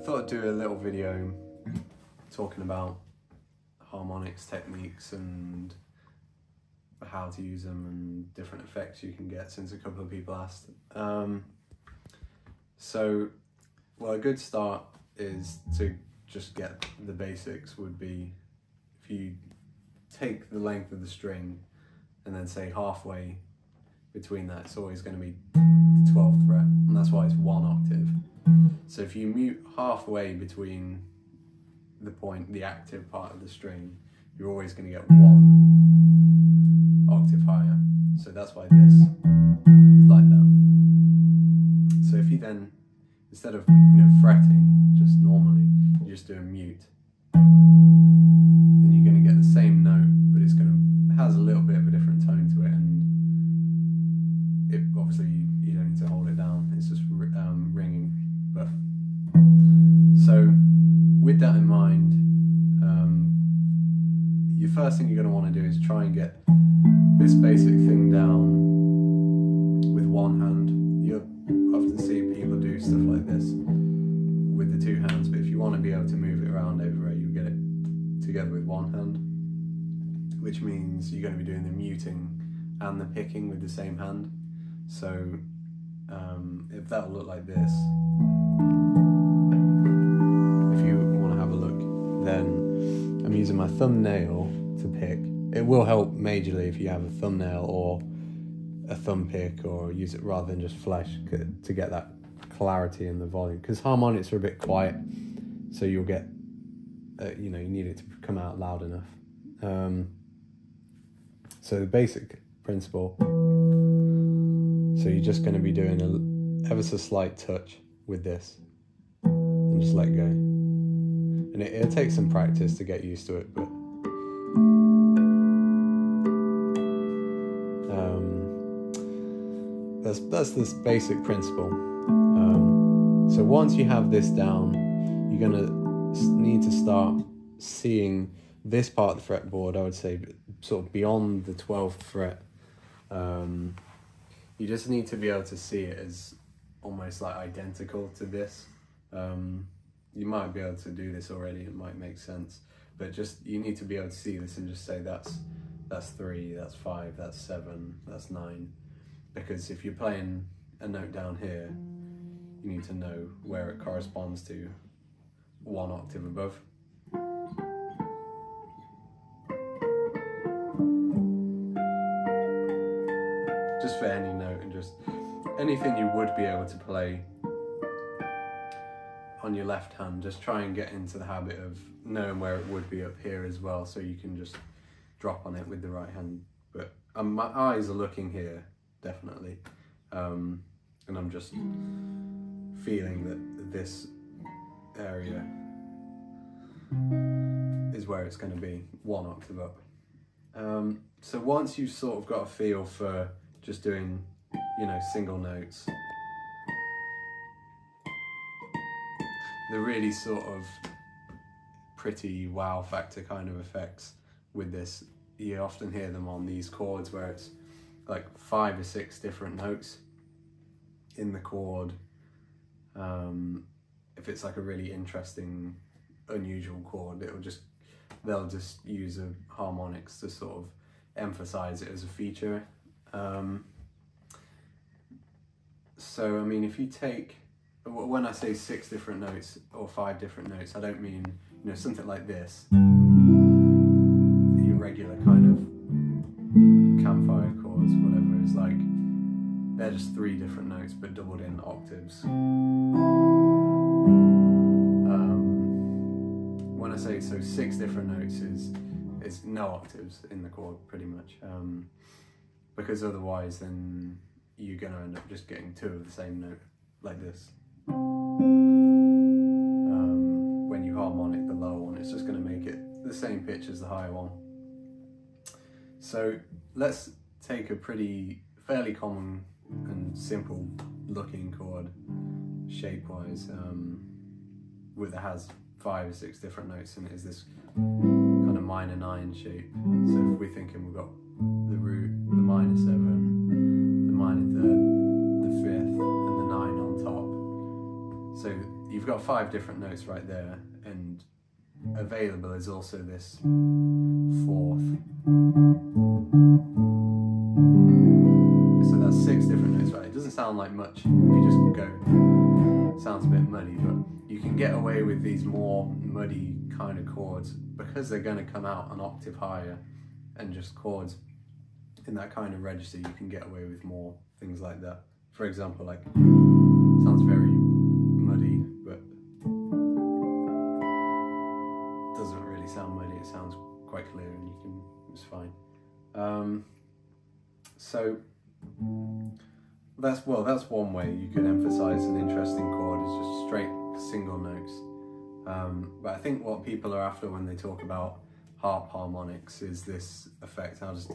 thought I'd do a little video talking about harmonics techniques and how to use them and different effects you can get, since a couple of people asked. Well, a good start is to just get the basics would be, if you take the length of the string and then say halfway between that, it's always going to be the 12th fret, and that's why it's 1 octave. So if you mute halfway between the active part of the string, you're always going to get 1 octave higher. So that's why this is like that. So if you then, instead of fretting just normally, you just do a mute, then you're going to get the same note, but it has a little bit of a different tone to it, and it obviously you don't need to hold it down, it's just ringing. But so with that in mind, your first thing you're going to want to do is try and get this basic thing down with one hand. You'll often see people do stuff like this with the 2 hands, but if you want to be able to move it around everywhere, you get it together with 1 hand, which means you're going to be doing the muting and the picking with the same hand. So if that'll look like this, if you want to have a look, then I'm using my thumbnail to pick. It will help majorly if you have a thumbnail or a thumb pick, or use it rather than just flesh to get that clarity in the volume, because harmonics are a bit quiet, so you'll get you need it to come out loud enough. So the basic principle, so you're just going to be doing a ever so slight touch with this and just let go, and it'll take some practice to get used to it, but that's this basic principle. So once you have this down, you're going to need to start seeing this part of the fretboard, I would say sort of beyond the 12th fret. You just need to be able to see it as almost like identical to this. You might be able to do this already, it might make sense, but just you need to be able to see this and just say that's 3, that's 5, that's 7, that's 9. Because if you're playing a note down here, you need to know where it corresponds to 1 octave above. Just for any note, and just anything you would be able to play on your left hand, just try and get into the habit of knowing where it would be up here as well, so you can just drop on it with the right hand. But my eyes are looking here, definitely, and I'm just feeling that this area is where it's going to be 1 octave up. So once you've sort of got a feel for just doing single notes, the really sort of pretty wow factor kind of effects with this, you often hear them on these chords where it's like 5 or 6 different notes in the chord. If it's like a really interesting, unusual chord, they'll just use a harmonics to sort of emphasize it as a feature. So I mean, if you take, when I say 6 different notes or 5 different notes, I don't mean something like this, your regular kind of campfire chords, whatever. It's like they're just 3 different notes but doubled in octaves. When I say 6 different notes is no octaves in the chord, pretty much, because otherwise then you're going to end up just getting 2 of the same note like this. When you harmonic the lower one, it's just going to make it the same pitch as the higher one. So let's take a fairly common and simple looking chord shape wise. that has 5 or 6 different notes in it is this kind of minor 9 shape. So if we're thinking we've got the root, the minor 7, the minor 3rd, the 5th, and the 9 on top. So you've got 5 different notes right there, and available is also this 4th. So that's 6 different notes, right? It doesn't sound like much if you just go, it sounds a bit muddy, but you can get away with these more muddy kind of chords because they're going to come out an octave higher, and just chords in that kind of register, you can get away with more things like that. For example, like, sounds very muddy, but doesn't really sound muddy, it sounds quite clear, and it's fine. So that's one way you could emphasize an interesting chord, is just straight single notes. But I think what people are after when they talk about harp harmonics is this effect. I'll just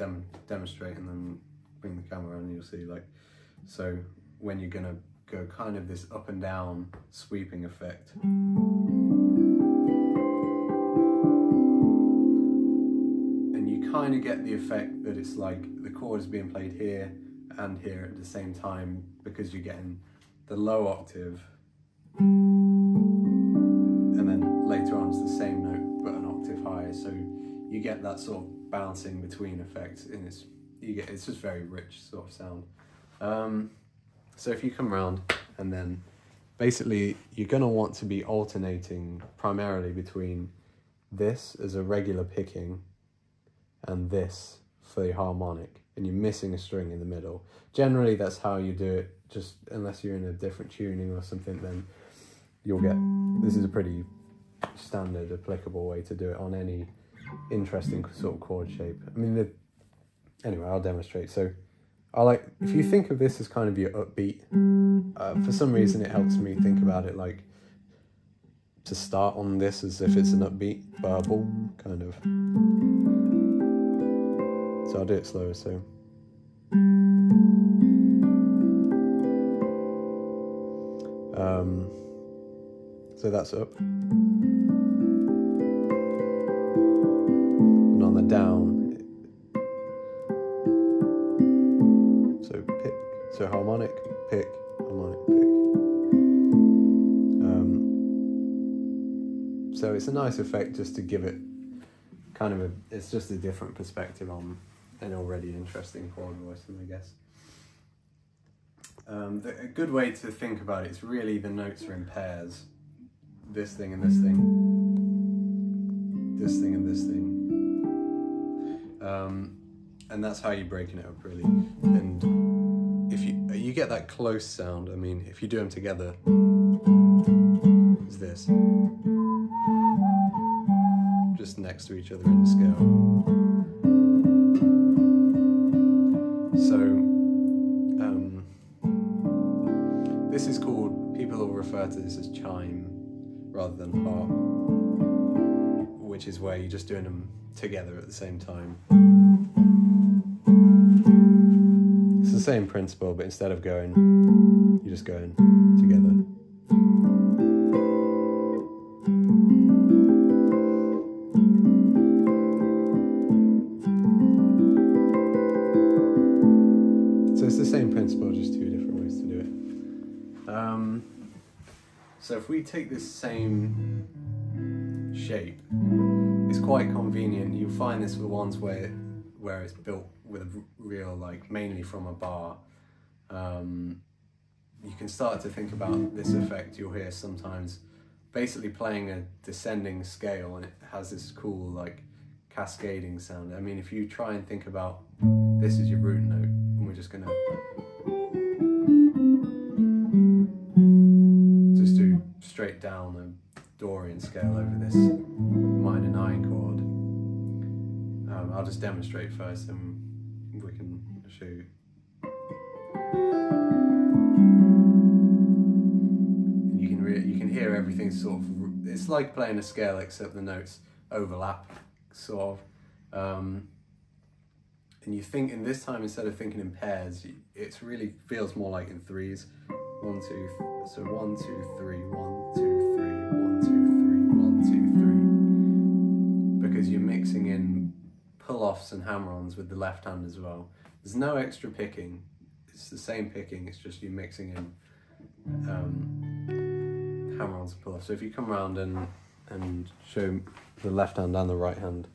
demonstrate and then bring the camera on and you'll see, like, so when you're gonna go kind of this up and down sweeping effect. And you kind of get the effect that it's like the chord is being played here and here at the same time, because you're getting the low octave and then later on it's the same note but an octave higher, so you get that sort of bouncing between effects, and it's just very rich sort of sound. So if you come around, and then basically you're going to want to be alternating primarily between this as a regular picking and this for the harmonic, and you're missing a string in the middle. Generally that's how you do it, just unless you're in a different tuning or something, then you'll get, this is a pretty standard applicable way to do it on any interesting sort of chord shape. I mean, anyway, I'll demonstrate. So if you think of this as kind of your upbeat, for some reason it helps me think about it like to start on this as if it's an upbeat burble kind of. So I'll do it slower. So that's up, and on the down, so pick, so harmonic, pick, harmonic, pick. So it's a nice effect just to give it kind of it's just a different perspective on an already interesting chord voicing, I guess. A good way to think about it is really the notes are in pairs. This thing and this thing. This thing and this thing. And that's how you're breaking it up, really. And if you get that close sound, I mean, if you do them together, it's this. Just next to each other in the scale. So, this is called, people will refer to this as chime rather than harp, which is where you're just doing them together at the same time. It's the same principle, but instead of going, you're just going together. So it's the same principle, just 2 different ways to do it. So if we take this same shape, it's quite convenient. You'll find this with ones where it's built with a real, like, mainly from a bar. You can start to think about this effect you'll hear sometimes, basically playing a descending scale, and it has this cool, like, cascading sound. I mean, if you try and think about this is your root note, and we're just gonna just do straight down the Dorian scale over this minor 9 chord. I'll just demonstrate first, and we can show you. And you can hear everything sort of. It's like playing a scale, except the notes overlap, sort of. And you think in this time, instead of thinking in pairs, it really feels more like in threes. 1, 2, so 1, 2, 3, 1, 2, 3, 1, 2. pull-offs and hammer-ons with the left hand as well. There's no extra picking. It's the same picking, it's just you mixing in hammer-ons and pull-offs. So if you come around and show the left hand and the right hand.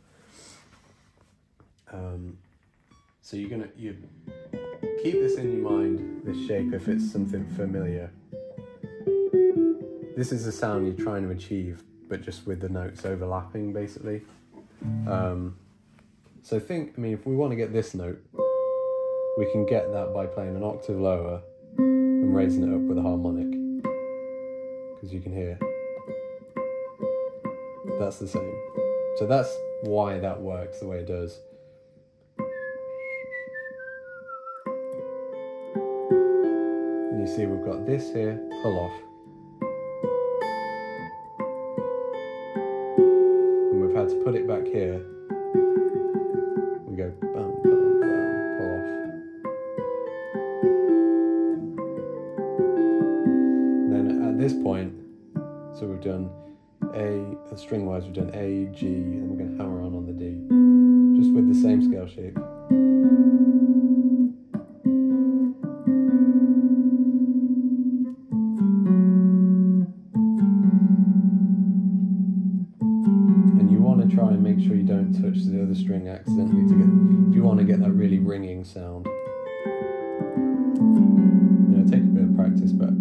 So you keep this in your mind, this shape, if it's something familiar. This is the sound you're trying to achieve, but just with the notes overlapping, basically. So if we want to get this note, we can get that by playing an octave lower and raising it up with a harmonic. Because you can hear. That's the same. So that's why that works the way it does. And you see we've got this here, pull off. And we've had to put it back here. We go bam, bam, bam, pull off. And then at this point, so we've done string wise, we've done A, G, and we're going to hammer on the D, just with the same scale shape. And you want to try and make sure you don't touch the other string accidentally if you want to get that really ringing sound. Take a bit of practice, but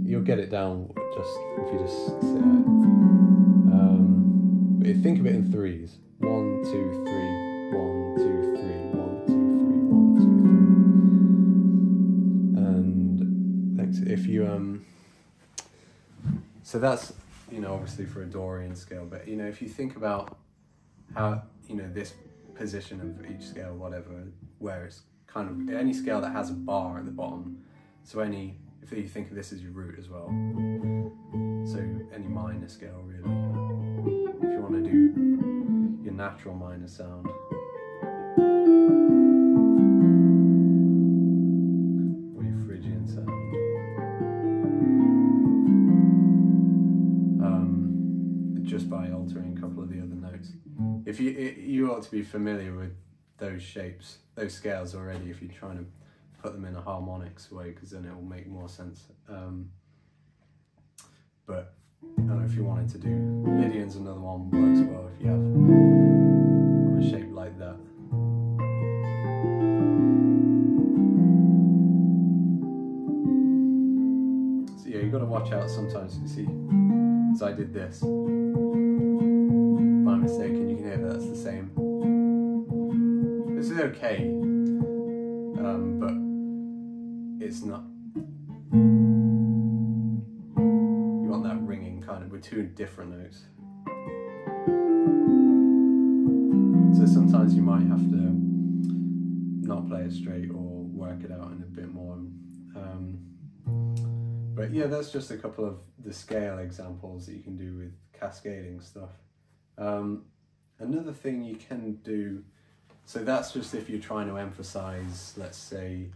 you'll get it down just if you just sit at it. But think of it in threes. 1, 2, 3, 1, 2, 3, 1, 2, 3, 1, 2, 3. And if you so that's obviously for a Dorian scale, but if you think about how this position of each scale, whatever, where it's kind of any scale that has a bar at the bottom. So if you think of this as your root as well, so any minor scale really. If you want to do your natural minor sound, or your Phrygian sound, just by altering a couple of the other notes. If you ought to be familiar with those shapes, those scales already, if you're trying to put them in a harmonics way, because then it will make more sense. But if you wanted to do Lydian's, another one works well if you have a shape like that. So yeah, you've got to watch out sometimes. You see, as I did this by mistake, and you can hear that's the same. This is okay, but it's not. You want that ringing kind of with two different notes. So sometimes you might have to not play it straight or work it out in a bit more. But yeah, that's just a couple of the scale examples that you can do with cascading stuff. Another thing you can do, so that's just if you're trying to emphasize, let's say,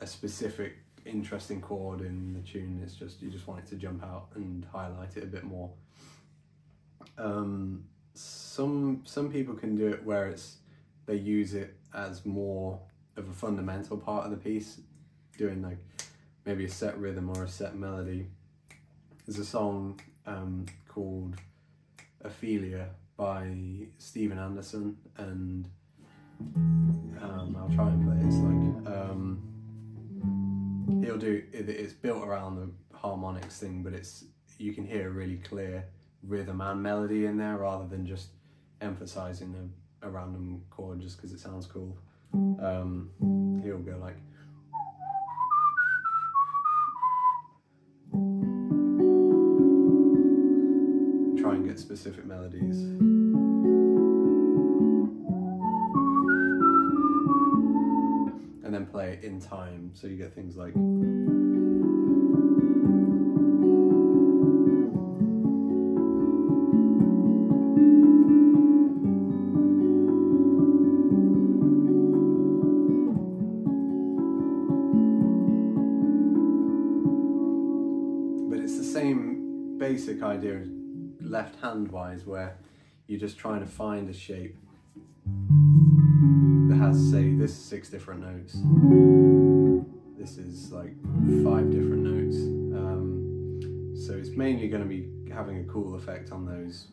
a specific interesting chord in the tune. It's just, you just want it to jump out and highlight it a bit more. Some people can do it where they use it as more of a fundamental part of the piece, doing like maybe a set rhythm or a set melody. There's a song called Ophelia by Steven Anderson, and I'll try and play it. It's like he'll do it's built around the harmonics thing, but you can hear a really clear rhythm and melody in there, rather than just emphasizing a random chord just because it sounds cool. He'll go like, try and get specific melodies. And then play it in time, so you get things like, but it's the same basic idea left hand wise, where you're just trying to find a shape that has, say, this 6 different notes. This is like 5 different notes. So it's mainly going to be having a cool effect on those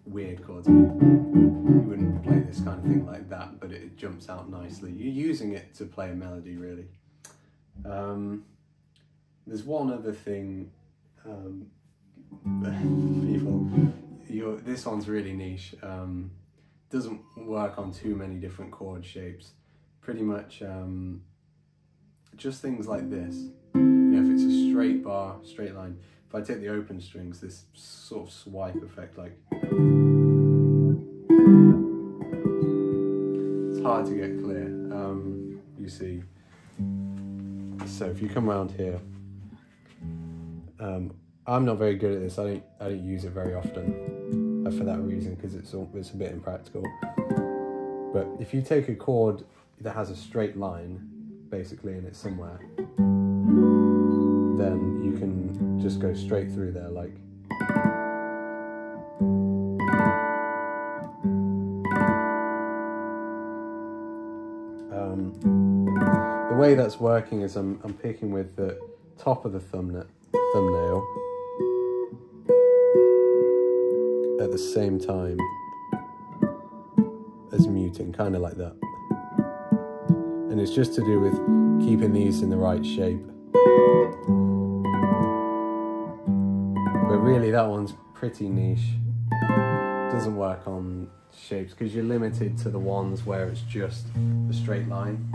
weird chords. You wouldn't play this kind of thing like that, but it jumps out nicely. You're using it to play a melody, really. There's one other thing, this one's really niche. Doesn't work on too many different chord shapes. Pretty much just things like this. You know, if it's a straight bar, straight line. If I take the open strings, this sort of swipe effect, like, it's hard to get clear. You see. So if you come around here, I'm not very good at this. I don't use it very often for that reason, because it's a bit impractical. But if you take a chord that has a straight line, basically, and it's somewhere, then you can just go straight through there, like. The way that's working is I'm picking with the top of the thumbnail at the same time as muting, kind of like that. And it's just to do with keeping these in the right shape. But really that one's pretty niche. Doesn't work on shapes because you're limited to the ones where it's just a straight line.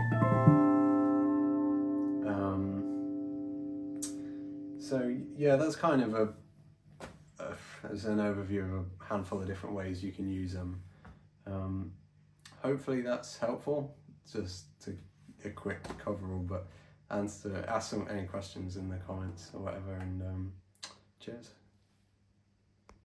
So yeah, that's kind of as an overview of a handful of different ways you can use them. Hopefully that's helpful, just to a quick coverall, but ask any questions in the comments or whatever, and cheers.